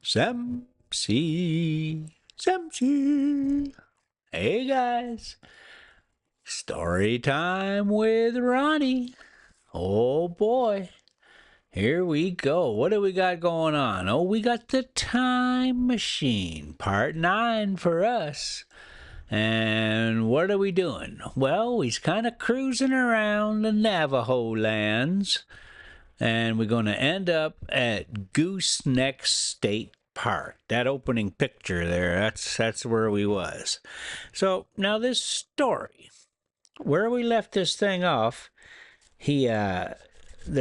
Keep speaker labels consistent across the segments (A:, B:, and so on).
A: Samsy. Hey guys, story time with Ronnie. Oh boy, here we go. What do we got going on? Oh, we got the time machine, part 9 for us. And what are we doing? Well, he's kind of cruising around the Navajo lands, and we're going to end up at Goosenecks State Park. That opening picture there, that's where we was. So now this story, where we left this thing off, the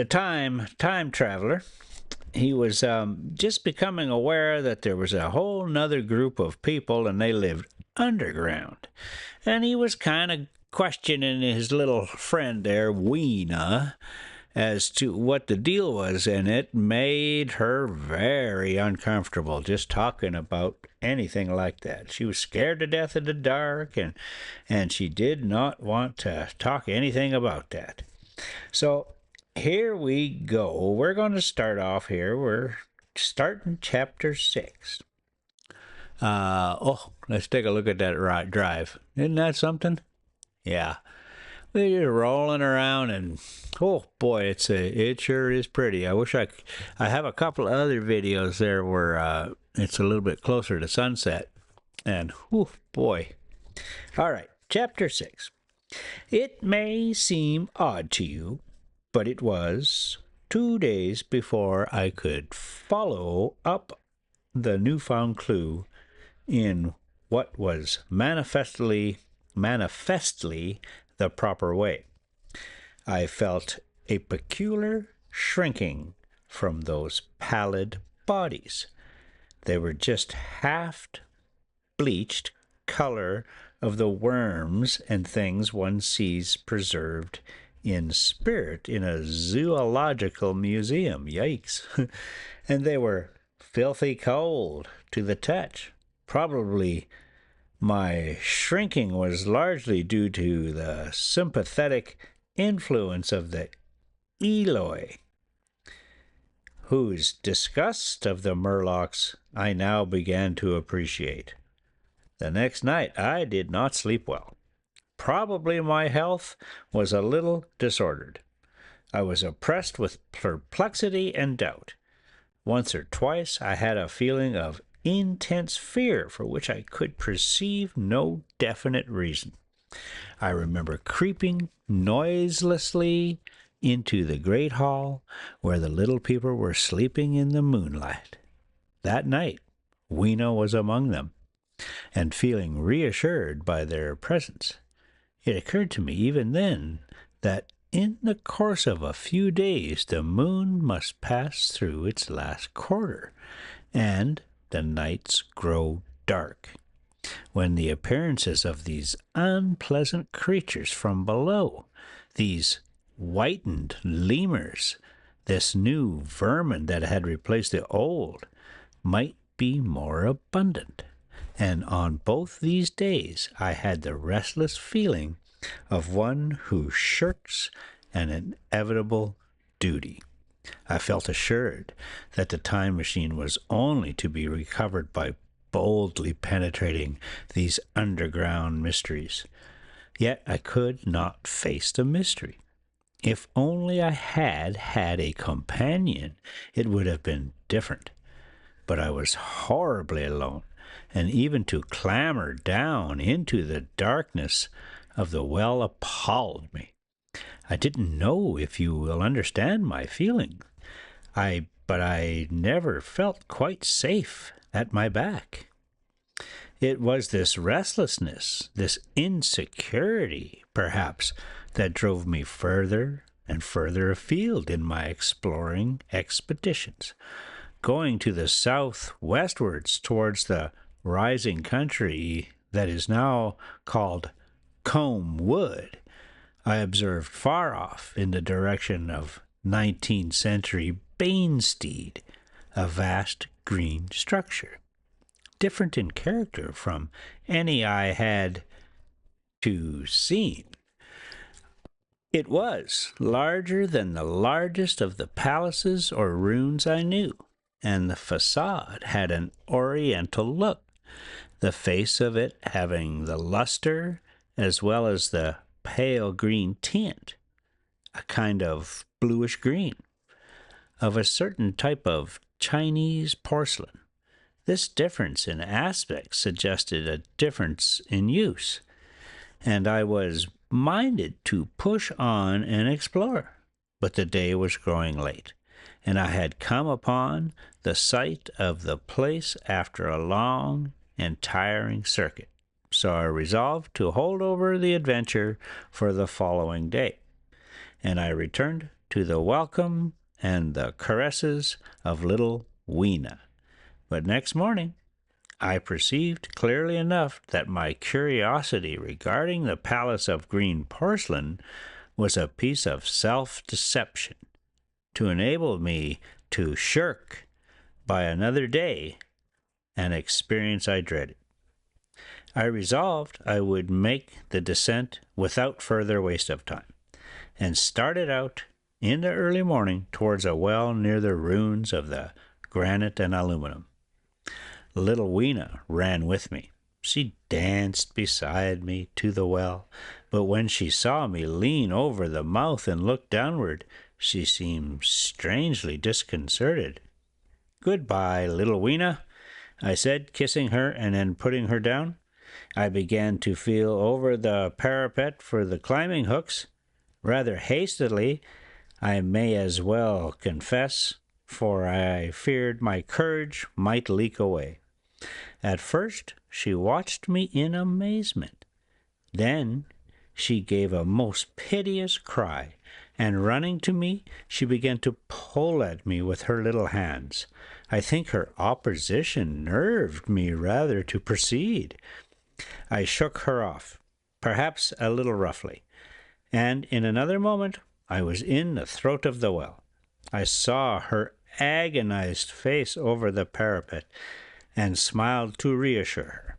A: time traveler, he was just becoming aware that there was a whole nother group of people and they lived underground. And he was kind of questioning his little friend there, Weena, as to what the deal was, and it made her very uncomfortable just talking about anything like that. She was scared to death of the dark, and she did not want to talk anything about that. So here we go. We're going to start off here. We're starting chapter 6. Let's take a look at that drive. Isn't that something? Yeah. We're just rolling around, and oh boy, it sure is pretty. I wish I have a couple of other videos there where it's a little bit closer to sunset, and oh boy. All right, chapter 6. It may seem odd to you, but it was 2 days before I could follow up the newfound clue in what was manifestly the proper way. I felt a peculiar shrinking from those pallid bodies. They were just half bleached color of the worms and things one sees preserved in spirit in a zoological museum. Yikes. And they were filthy cold to the touch. Probably my shrinking was largely due to the sympathetic influence of the Eloi, whose disgust of the Murlocs I now began to appreciate. The next night I did not sleep well. Probably my health was a little disordered. I was oppressed with perplexity and doubt. Once or twice I had a feeling of intense fear for which I could perceive no definite reason. I remember creeping noiselessly into the great hall where the little people were sleeping in the moonlight. That night, Weena was among them, and feeling reassured by their presence. It occurred to me even then that in the course of a few days the moon must pass through its last quarter, and the nights grow dark, when the appearances of these unpleasant creatures from below, these whitened lemurs, this new vermin that had replaced the old, might be more abundant. And on both these days I had the restless feeling of one who shirks an inevitable duty. I felt assured that the time machine was only to be recovered by boldly penetrating these underground mysteries. Yet I could not face the mystery. If only I had had a companion, it would have been different. But I was horribly alone, and even to clamber down into the darkness of the well appalled me. I didn't know if you will understand my feeling. But I never felt quite safe at my back. It was this restlessness, this insecurity, perhaps, that drove me further and further afield in my exploring expeditions, going to the southwestwards towards the rising country that is now called Combe Wood. I observed far off in the direction of 19th century Bainstead, a vast green structure, different in character from any I had seen. It was larger than the largest of the palaces or ruins I knew. and the facade had an oriental look, the face of it having the luster as well as the pale green tint, a kind of bluish green, of a certain type of Chinese porcelain. This difference in aspect suggested a difference in use, and I was minded to push on and explore. But the day was growing late, and I had come upon the site of the place after a long and tiring circuit, so I resolved to hold over the adventure for the following day, and I returned to the welcome and the caresses of little Weena. But next morning I perceived clearly enough that my curiosity regarding the palace of green porcelain was a piece of self-deception to enable me to shirk by another day an experience I dreaded. I resolved I would make the descent without further waste of time, and started out in the early morning towards a well near the ruins of the granite and aluminum. Little Weena ran with me. She danced beside me to the well, but when she saw me lean over the mouth and look downward, she seemed strangely disconcerted. "Goodbye, little Weena," I said, kissing her and then putting her down. I began to feel over the parapet for the climbing hooks, rather hastily, I may as well confess, for I feared my courage might leak away. At first she watched me in amazement. Then she gave a most piteous cry, and running to me, she began to pull at me with her little hands. I think her opposition nerved me rather to proceed. I shook her off, perhaps a little roughly, and in another moment I was in the throat of the well. I saw her agonized face over the parapet, and smiled to reassure her.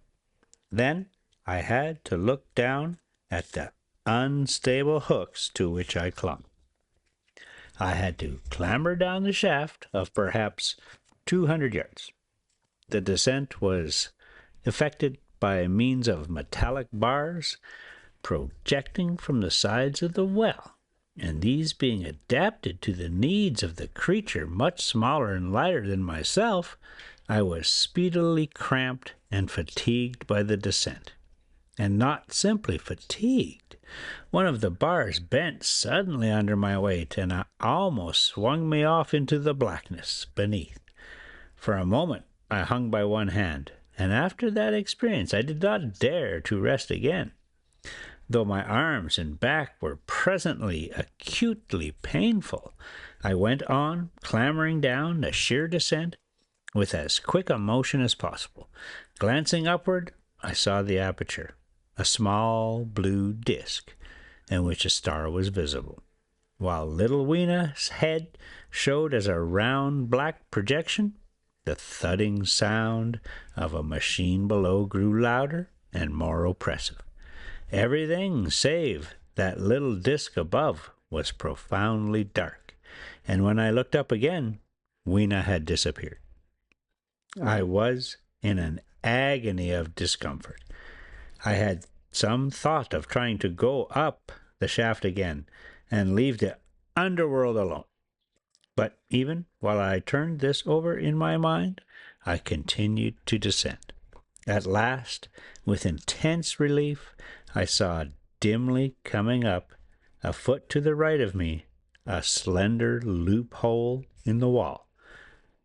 A: Then I had to look down at the unstable hooks to which I clung. I had to clamber down the shaft of perhaps 200 yards. The descent was effected by means of metallic bars projecting from the sides of the well, and these being adapted to the needs of the creature much smaller and lighter than myself, I was speedily cramped and fatigued by the descent. And not simply fatigued. One of the bars bent suddenly under my weight, and I almost swung me off into the blackness beneath. For a moment I hung by one hand, and after that experience I did not dare to rest again. Though my arms and back were presently acutely painful, I went on clambering down the sheer descent with as quick a motion as possible. Glancing upward, I saw the aperture, a small blue disk, in which a star was visible, while little Weena's head showed as a round black projection. The thudding sound of a machine below grew louder and more oppressive. Everything save that little disk above was profoundly dark, and when I looked up again, Weena had disappeared. I was in an agony of discomfort. I had some thought of trying to go up the shaft again and leave the underworld alone. But even while I turned this over in my mind, I continued to descend. At last, with intense relief, I saw dimly coming up, a foot to the right of me, a slender loophole in the wall.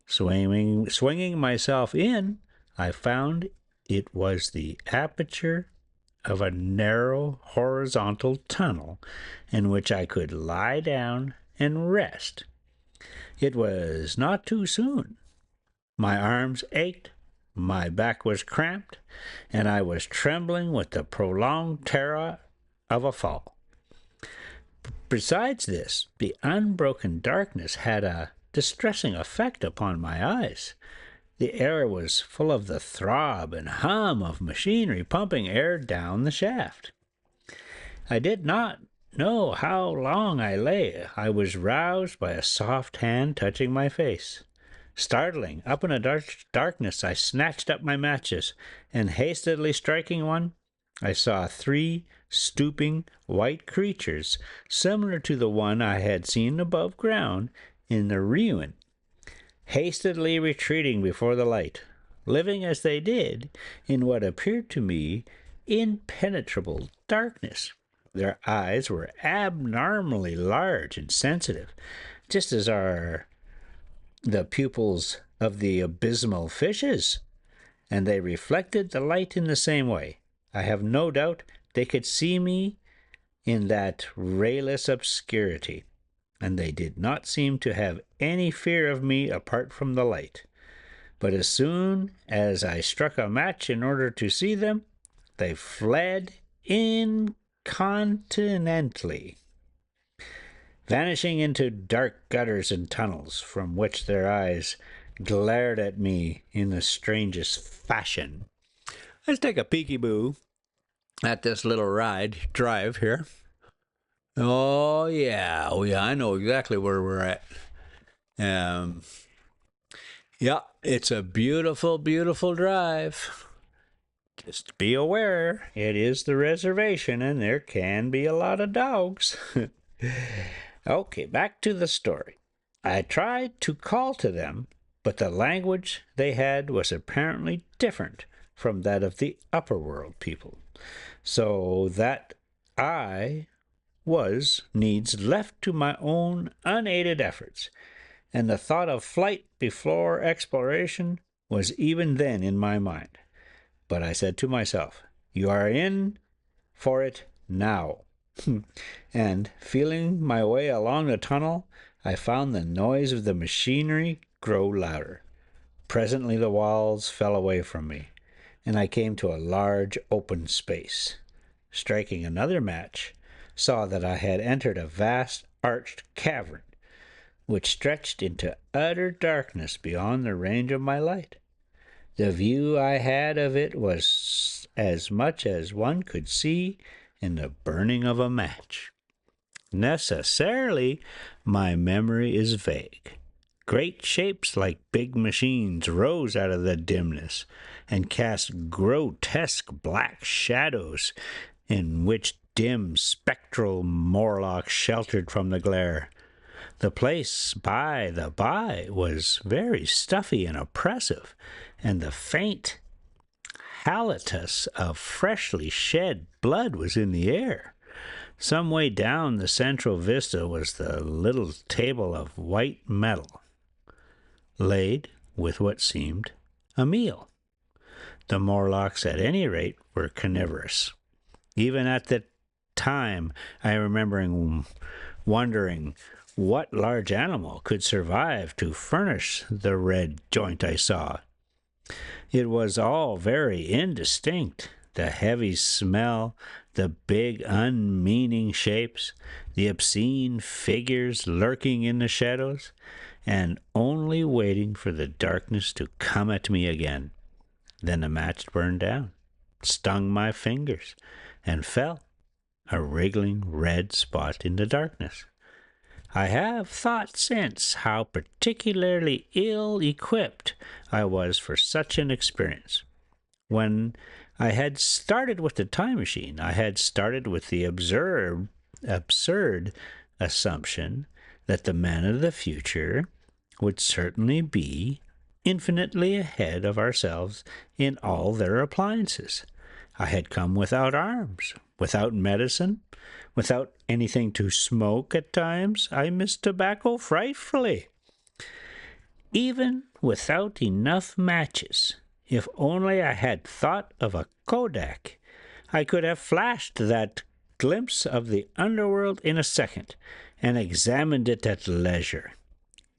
A: Swinging myself in, I found it was the aperture of a narrow horizontal tunnel in which I could lie down and rest. It was not too soon. My arms ached, my back was cramped, and I was trembling with the prolonged terror of a fall. Besides this, the unbroken darkness had a distressing effect upon my eyes. The air was full of the throb and hum of machinery pumping air down the shaft. I did not know how long I lay. I was roused by a soft hand touching my face. Startling, up in the darkness, I snatched up my matches, and hastily striking one, I saw 3 stooping white creatures, similar to the one I had seen above ground in the ruin, hastily retreating before the light, living as they did in what appeared to me impenetrable darkness. Their eyes were abnormally large and sensitive, just as are the pupils of the abysmal fishes, and they reflected the light in the same way. I have no doubt they could see me in that rayless obscurity, and they did not seem to have any fear of me apart from the light. But as soon as I struck a match in order to see them, they fled incontinently, vanishing into dark gutters and tunnels, from which their eyes glared at me in the strangest fashion. Let's take a peekaboo at this little drive here. Oh, yeah, I know exactly where we're at. Yeah, it's a beautiful, beautiful drive. Just be aware, it is the reservation, and there can be a lot of dogs. Okay, back to the story. I tried to call to them, but the language they had was apparently different from that of the upper world people, so that I was needs left to my own unaided efforts, and the thought of flight before exploration was even then in my mind. But I said to myself, you are in for it now. And feeling my way along the tunnel, I found the noise of the machinery grow louder. Presently the walls fell away from me, and I came to a large open space. Striking another match, saw that I had entered a vast arched cavern, which stretched into utter darkness beyond the range of my light. The view I had of it was as much as one could see in the burning of a match. Necessarily, my memory is vague. Great shapes like big machines rose out of the dimness and cast grotesque black shadows in which dim spectral Morlocks sheltered from the glare. The place, by the by, was very stuffy and oppressive, and the faint halitus of freshly shed blood was in the air. Some way down the central vista was the little table of white metal, laid with what seemed a meal. The Morlocks, at any rate, were carnivorous. Even at the time, I remember wondering what large animal could survive to furnish the red joint I saw. It was all very indistinct, the heavy smell, the big unmeaning shapes, the obscene figures lurking in the shadows, and only waiting for the darkness to come at me again. Then the match burned down, stung my fingers, and fell, a wriggling red spot in the darkness. I have thought since how particularly ill-equipped I was for such an experience. When I had started with the time machine, I had started with the absurd assumption that the men of the future would certainly be infinitely ahead of ourselves in all their appliances. I had come without arms, without medicine, without anything to smoke at times. I missed tobacco frightfully. Even without enough matches, if only I had thought of a kodak, I could have flashed that glimpse of the underworld in a second and examined it at leisure.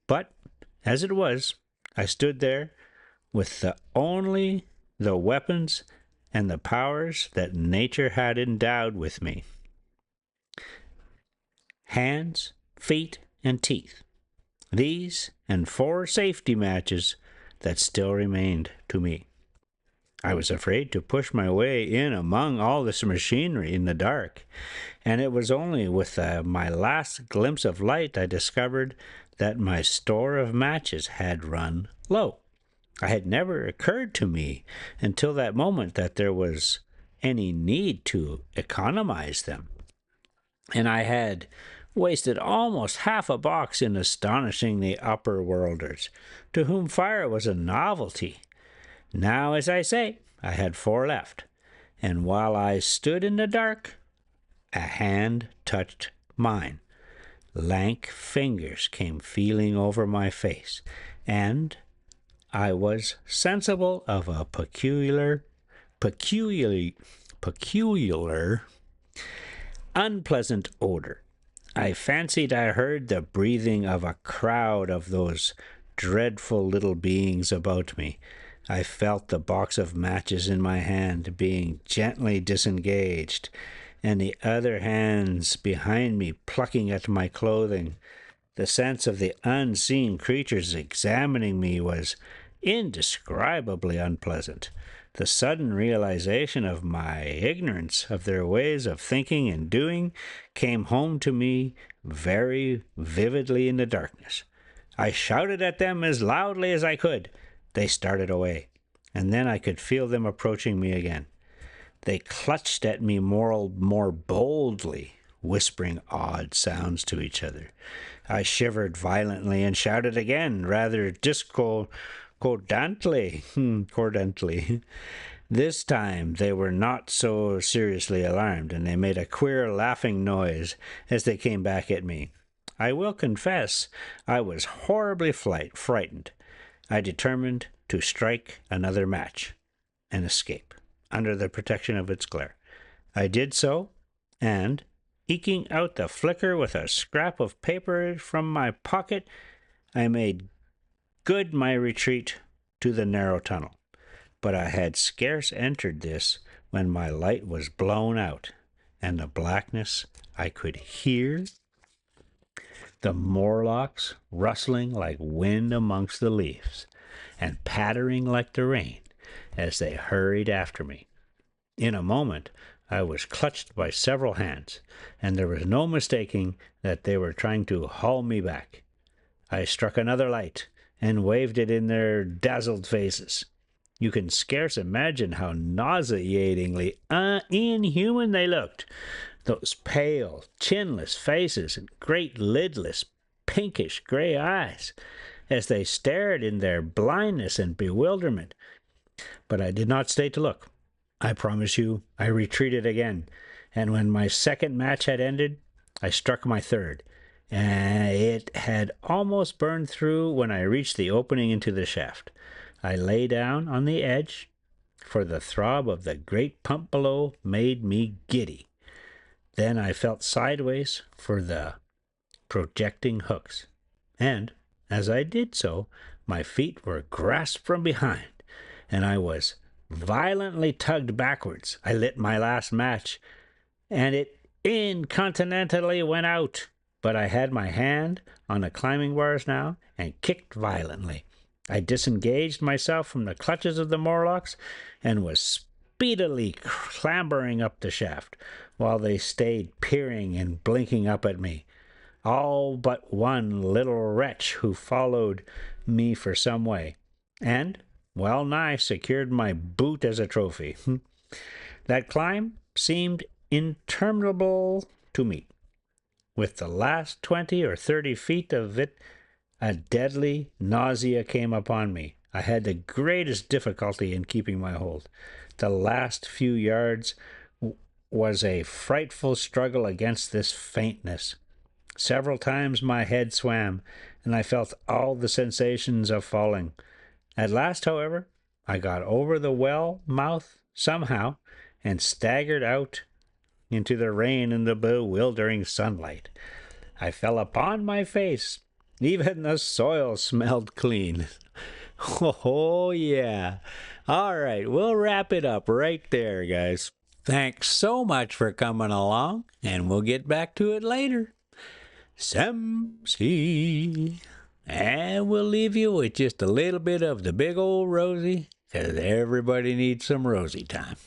A: But, as it was, I stood there with only the weapons and the powers that nature had endowed with me. Hands, feet, and teeth. These and 4 safety matches that still remained to me. I was afraid to push my way in among all this machinery in the dark, and it was only with my last glimpse of light I discovered that my store of matches had run low. It had never occurred to me until that moment that there was any need to economize them, and I had wasted almost half a box in astonishing the upper worlders, to whom fire was a novelty. Now, as I say, I had 4 left, and while I stood in the dark, a hand touched mine. Lank fingers came feeling over my face, and I was sensible of a peculiar, unpleasant odor. I fancied I heard the breathing of a crowd of those dreadful little beings about me. I felt the box of matches in my hand being gently disengaged, and the other hands behind me plucking at my clothing. The sense of the unseen creatures examining me was indescribably unpleasant. The sudden realization of my ignorance of their ways of thinking and doing came home to me very vividly in the darkness. I shouted at them as loudly as I could. They started away, and then I could feel them approaching me again. They clutched at me more boldly, whispering odd sounds to each other. I shivered violently and shouted again, rather discordantly. This time they were not so seriously alarmed, and they made a queer laughing noise as they came back at me. I will confess I was horribly frightened. I determined to strike another match and escape under the protection of its glare. I did so, and, eking out the flicker with a scrap of paper from my pocket, I made good my retreat to the narrow tunnel. But I had scarce entered this when my light was blown out, and the blackness I could hear the Morlocks rustling like wind amongst the leaves, and pattering like the rain as they hurried after me. In a moment I was clutched by several hands, and there was no mistaking that they were trying to haul me back. I struck another light, and waved it in their dazzled faces. You can scarce imagine how nauseatingly inhuman they looked. Those pale, chinless faces and great lidless, pinkish gray eyes, as they stared in their blindness and bewilderment. But I did not stay to look. I promise you, I retreated again, and when my second match had ended, I struck my third, and it had almost burned through when I reached the opening into the shaft. I lay down on the edge, for the throb of the great pump below made me giddy. Then I felt sideways for the projecting hooks, and as I did so, my feet were grasped from behind, and I was violently tugged backwards. I lit my last match, and it incontinently went out, but I had my hand on the climbing bars now, and kicked violently. I disengaged myself from the clutches of the Morlocks, and was speedily clambering up the shaft, while they stayed peering and blinking up at me. All but one little wretch who followed me for some way, and well nigh secured my boot as a trophy. That climb seemed interminable to me. With the last 20 or 30 feet of it, a deadly nausea came upon me. I had the greatest difficulty in keeping my hold. The last few yards was a frightful struggle against this faintness. Several times my head swam, and I felt all the sensations of falling. At last, however, I got over the well mouth somehow, and staggered out into the rain and the bewildering sunlight. I fell upon my face. Even the soil smelled clean. Oh, yeah. All right, we'll wrap it up right there, guys. Thanks so much for coming along, and we'll get back to it later. Samsy. And we'll leave you with just a little bit of the big old Rosie, because everybody needs some Rosie time.